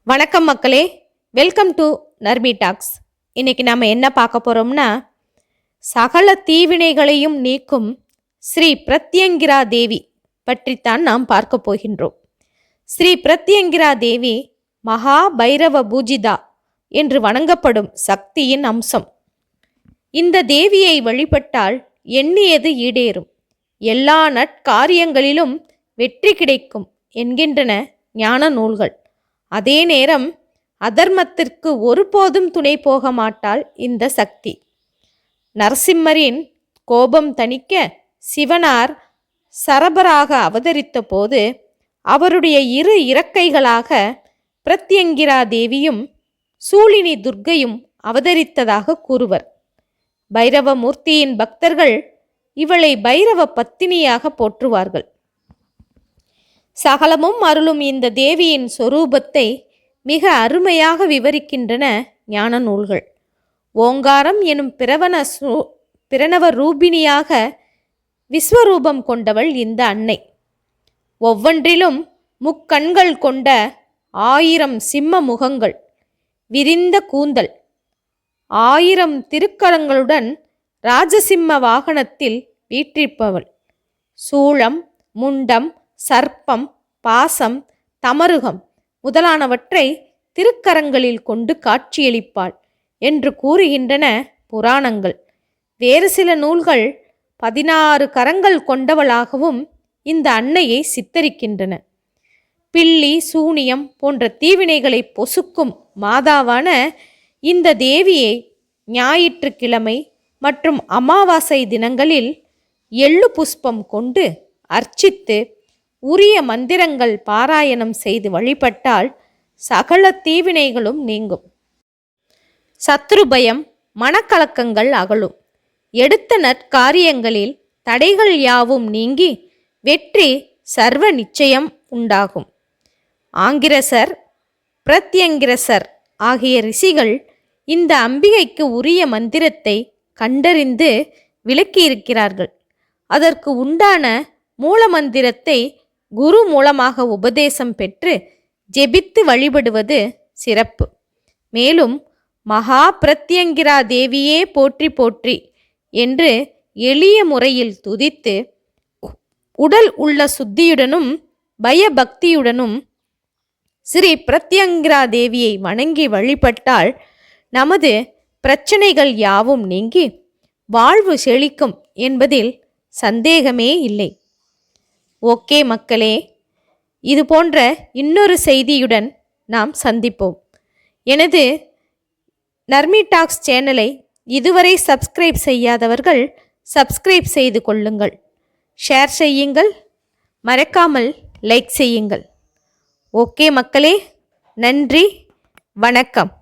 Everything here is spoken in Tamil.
வணக்கம் மக்களே, வெல்கம் டு நர்மி டாக்ஸ். இன்னைக்கு நம்ம என்ன பார்க்க போறோம்னா, சகல தீவினைகளையும் நீக்கும் ஸ்ரீ பிரத்யங்கிரா தேவி பற்றித்தான் நாம் பார்க்க போகின்றோம். ஸ்ரீ பிரத்யங்கிரா தேவி மகா பைரவ பூஜிதா என்று வணங்கப்படும் சக்தியின் அம்சம். இந்த தேவியை வழிபட்டால் எண்ணியது ஈடேறும், எல்லா நற்காரியங்களிலும் வெற்றி கிடைக்கும் என்கின்றன ஞான நூல்கள். அதே நேரம் அதர்மத்திற்கு ஒருபோதும் துணை போக மாட்டாள் இந்த சக்தி. நரசிம்மரின் கோபம் தணிக்க சிவனார் சரபராக அவதரித்த போது அவருடைய இரு இறக்கைகளாக பிரத்யங்கிரா தேவியும் சூலினி துர்க்கையும் அவதரித்ததாக கூறுவர். பைரவமூர்த்தியின் பக்தர்கள் இவளை பைரவ பத்தினியாக போற்றுவார்கள். சகலமும் அருளும் இந்த தேவியின் சொரூபத்தை மிக அருமையாக விவரிக்கின்றன ஞான நூல்கள். ஓங்காரம் எனும் பிரணவ ரூபிணியாக விஸ்வரூபம் கொண்டவள் இந்த அன்னை. ஒவ்வொன்றிலும் முக்கண்கள் கொண்ட 1000 சிம்ம முகங்கள், விரிந்த கூந்தல், 1000 திருக்கரங்களுடன் ராஜசிம்ம வாகனத்தில் வீற்றிருப்பவள். சூளம், முண்டம், சர்ப்பம், பாசம், தமருகம் முதலானவற்றை திருக்கரங்களில் கொண்டு காட்சியளிப்பாள் என்று கூறுகின்றன புராணங்கள். வேறு சில நூல்கள் 16 கரங்கள் கொண்டவளாகவும் இந்த அன்னையை சித்தரிக்கின்றன. பில்லி, சூனியம் போன்ற தீவினைகளை பொசுக்கும் மாதாவான இந்த தேவியை ஞாயிற்றுக்கிழமை மற்றும் அமாவாசை தினங்களில் எள்ளு புஷ்பம் கொண்டு அர்ச்சித்து உரிய மந்திரங்கள் பாராயணம் செய்து வழிபட்டால் சகல தீவினைகளும் நீங்கும். சத்ருபயம், மனக்கலக்கங்கள் அகலும். எடுத்த நற்காரியங்களில் தடைகள் யாவும் நீங்கி வெற்றி சர்வ நிச்சயம் உண்டாகும். ஆங்கிரசர், பிரத்யங்கிரசர் ஆகிய ரிஷிகள் இந்த அம்பிகைக்கு உரிய மந்திரத்தை கண்டறிந்து விளக்கியிருக்கிறார்கள். அதற்கு உண்டான மூல மந்திரத்தை குரு மூலமாக உபதேசம் பெற்று ஜெபித்து வழிபடுவது சிறப்பு. மேலும் மகா பிரத்யங்கிரா தேவியே போற்றி போற்றி என்று எளிய முறையில் துதித்து உடல் உள்ள சுத்தியுடனும் பயபக்தியுடனும் ஸ்ரீ பிரத்யங்கிரா தேவியை வணங்கி வழிபட்டால் நமது பிரச்சனைகள் யாவும் நீங்கி வாழ்வு செழிக்கும் என்பதில் சந்தேகமே இல்லை. ஓகே மக்களே, இது போன்ற இன்னொரு செய்தியுடன் நாம் சந்திப்போம். எனது நர்மி டாக்ஸ் சேனலை இதுவரை சப்ஸ்கிரைப் செய்யாதவர்கள் சப்ஸ்கிரைப் செய்து கொள்ளுங்கள், ஷேர் செய்யுங்கள், மறக்காமல் லைக் செய்யுங்கள். ஓகே மக்களே, நன்றி, வணக்கம்.